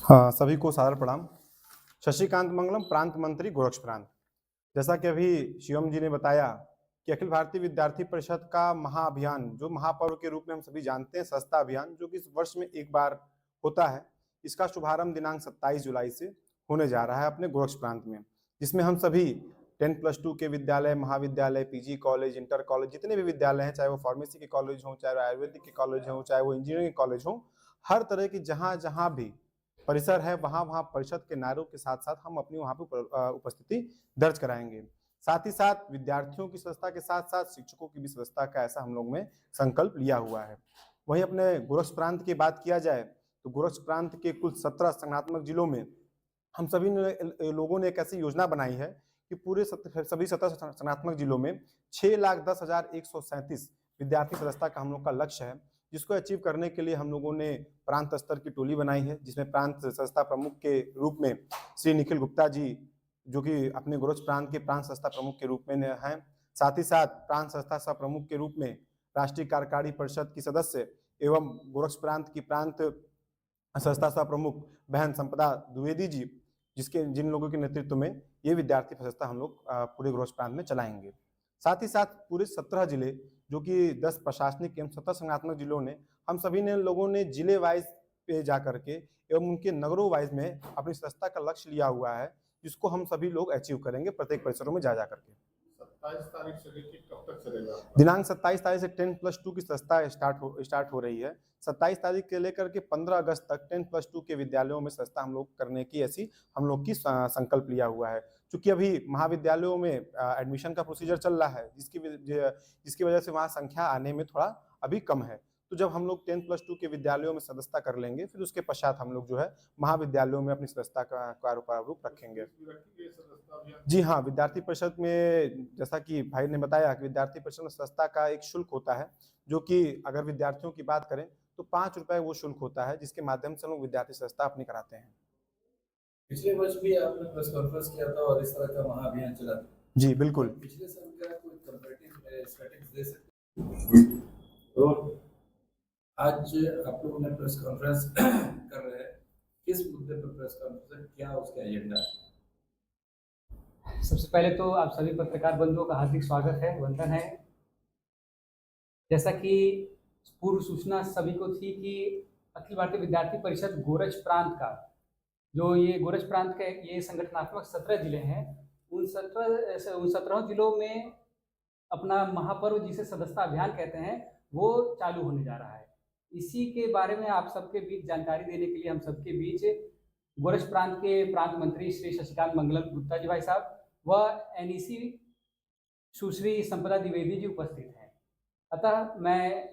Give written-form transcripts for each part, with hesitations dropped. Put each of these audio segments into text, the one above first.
हाँ, सभी को सादर प्रणाम। शशिकांत मंगलम, प्रांत मंत्री गोरक्ष प्रांत। जैसा कि अभी शिवम जी ने बताया कि अखिल भारतीय विद्यार्थी परिषद का महाअभियान, जो महापर्व के रूप में हम सभी जानते हैं, स्वच्छता अभियान, जो कि इस वर्ष में एक बार होता है, इसका शुभारंभ दिनांक 27 जुलाई से होने जा रहा है अपने गोरक्ष प्रांत में, जिसमें हम सभी 10+2 के विद्यालय, महाविद्यालय, पीजी कॉलेज, इंटर कॉलेज, जितने भी विद्यालय हैं, चाहे वो फार्मेसी के कॉलेज हों, चाहे वो आयुर्वेदिक के कॉलेज हों, चाहे वो इंजीनियरिंग के कॉलेज हों, हर तरह की जहाँ भी परिसर है, वहाँ परिषद के नारों के साथ साथ हम अपनी वहाँ पे उपस्थिति दर्ज कराएंगे। साथ ही साथ विद्यार्थियों की स्वच्छता के साथ साथ शिक्षकों की भी स्वच्छता का ऐसा हम लोग में संकल्प लिया हुआ है। वहीं अपने गोरक्ष प्रांत की बात किया जाए तो गोरक्ष प्रांत के कुल 17 संगठनात्मक जिलों में हम सभी लोगों ने एक ऐसी योजना बनाई है कि पूरे सभी 17 संगठनात्मक जिलों में 6,10,137 विद्यार्थी सदस्यता का हम लोग का लक्ष्य है, जिसको अचीव करने के लिए हम लोगों ने प्रांत स्तर की टोली बनाई है, जिसमें प्रांत संस्था प्रमुख के रूप में श्री निखिल गुप्ता जी, जो कि अपने गोरक्ष प्रांत के प्रांत संस्था प्रमुख के रूप में हैं। साथ ही साथ प्रांत संस्था सह प्रमुख के रूप में राष्ट्रीय कार्यकारी परिषद की सदस्य एवं गोरक्ष प्रांत की प्रांत संस्था सह प्रमुख बहन संपदा द्विवेदी जी, जिन लोगों के नेतृत्व में ये विद्यार्थी संस्था हम लोग पूरे गोरक्ष प्रांत में चलाएंगे। साथ ही साथ पूरे 17 जिले, जो कि 10 प्रशासनिक एवं 17 संगठनात्मक जिलों ने, हम सभी ने लोगों ने जिले वाइज पे जा करके एवं उनके नगरों वाइज में अपनी स्वच्छता का लक्ष्य लिया हुआ है, जिसको हम सभी लोग अचीव करेंगे प्रत्येक परिसरों में जा करके। 27 तारीख से लेकर कब तक चलेगा? दिनांक 27 तारीख से 10+2 की स्वच्छता स्टार्ट हो रही है। 27 तारीख से लेकर के 15 अगस्त तक 10+2 के विद्यालयों में स्वच्छता हम लोग करने की ऐसी हम लोग की संकल्प लिया हुआ है। चूंकि अभी महाविद्यालयों में एडमिशन का प्रोसीजर चल रहा है, जिसकी वजह से वहाँ संख्या आने में थोड़ा अभी कम है। तो जब हम लोग 10+2 के विद्यालयों में सदस्यता कर लेंगे, फिर उसके पश्चात हम लोग जो है महाविद्यालयों में अपनी सदस्यता का प्रारूप रखेंगे। जी हाँ, विद्यार्थी परिषद में जैसा कि भाई ने बताया कि विद्यार्थी परिषद में सदस्यता का एक शुल्क होता है, जो कि अगर विद्यार्थियों की बात करें तो 5 रुपए वो शुल्क होता है, जिसके माध्यम से हम लोग विद्यार्थी सदस्यता अपनी कराते हैं। पिछले वर्ष भी आपने प्रेस कॉन्फ्रेंस किया था और इस तरह का महाअभियान चला था। जी बिल्कुल। पिछले साल का कोई कंपैरेटिव स्टैटिस्टिक्स दे सकते हैं? तो आज आप लोगों ने प्रेस कॉन्फ्रेंस कर रहे हैं, किस मुद्दे पर प्रेस कॉन्फ्रेंस, क्या उसका एजेंडा है? सबसे पहले तो आप सभी पत्रकार बंधुओं का हार्दिक स्वागत है, वंदन है। जैसा कि पूर्व सूचना सभी को थी कि अखिल भारतीय विद्यार्थी परिषद गोरक्ष प्रांत का, जो ये गोरक्ष प्रांत के ये संगठनात्मक 17 जिले हैं, उन 17 जिलों में अपना महापर्व, जिसे सदस्यता अभियान कहते हैं, वो चालू होने जा रहा है। इसी के बारे में आप सबके बीच जानकारी देने के लिए हम सबके बीच गोरक्ष प्रांत के प्रांत मंत्री श्री शशिकांत मंगलम गुप्ता जी भाई साहब व एनईसी सुश्री संपदा द्विवेदी जी उपस्थित हैं। अतः मैं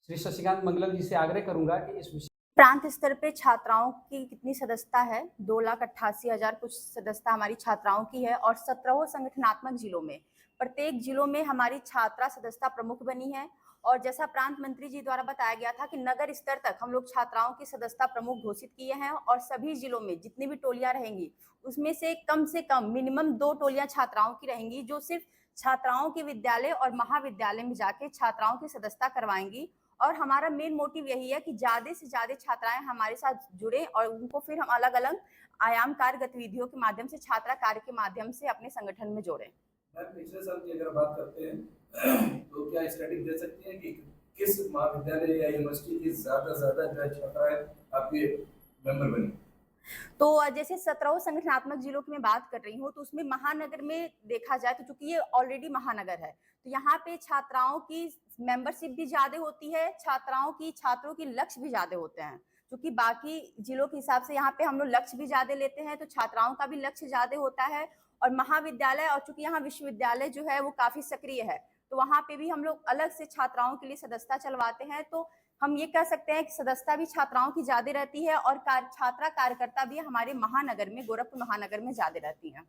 श्री शशिकांत मंगलम जी से आग्रह करूंगा कि इस विषय प्रांत स्तर पे छात्राओं की कितनी सदस्यता है? 2,88,000 कुछ सदस्यता हमारी छात्राओं की है और 17 संगठनात्मक जिलों में प्रत्येक जिलों में हमारी छात्रा सदस्यता प्रमुख बनी है। और जैसा प्रांत मंत्री जी द्वारा बताया गया था कि नगर स्तर तक हम लोग छात्राओं की सदस्यता प्रमुख घोषित किए हैं और सभी जिलों में जितनी भी टोलियां रहेंगी उसमें से कम मिनिमम 2 टोलियां छात्राओं की रहेंगी, जो सिर्फ छात्राओं के विद्यालय और महाविद्यालय में जाके छात्राओं की सदस्यता करवाएंगी। और हमारा मेन मोटिव यही है कि ज्यादा से ज्यादा छात्राएं हमारे साथ जुड़े और उनको फिर हम अलग अलग आयामकार गतिविधियों के माध्यम से, छात्रा कार्य के माध्यम से अपने संगठन में जोड़ें। पिछले साल की अगर बात करते हैं तो क्या स्टैटिस्टिक्स दे सकते हैं कि किस महाविद्यालय या यूनिवर्सिटी की ज्यादा जो छात्राएं आपके मेंबर बनी? तो जैसे 17 संगठनात्मक जिलों की मैं बात कर रही हूँ, तो उसमें महानगर में देखा जाए तो चूंकि ये ऑलरेडी महानगर है, तो यहाँ पे छात्राओं की मेंबरशिप भी ज्यादा होती है, छात्रों की लक्ष्य भी ज्यादा होते हैं। क्योंकि बाकी जिलों के हिसाब से यहाँ पे हम लोग लक्ष्य भी ज्यादा लेते हैं, तो छात्राओं का भी लक्ष्य ज्यादा होता है। और महाविद्यालय, और चूंकि यहाँ विश्वविद्यालय जो है वो काफी सक्रिय है, तो वहाँ पे भी हम लोग अलग से छात्राओं के लिए सदस्यता चलवाते हैं। तो हम ये कह सकते हैं कि सदस्यता भी छात्राओं की ज्यादा रहती है और छात्रा कार्यकर्ता भी हमारे महानगर में, गोरखपुर महानगर में ज्यादा रहती है।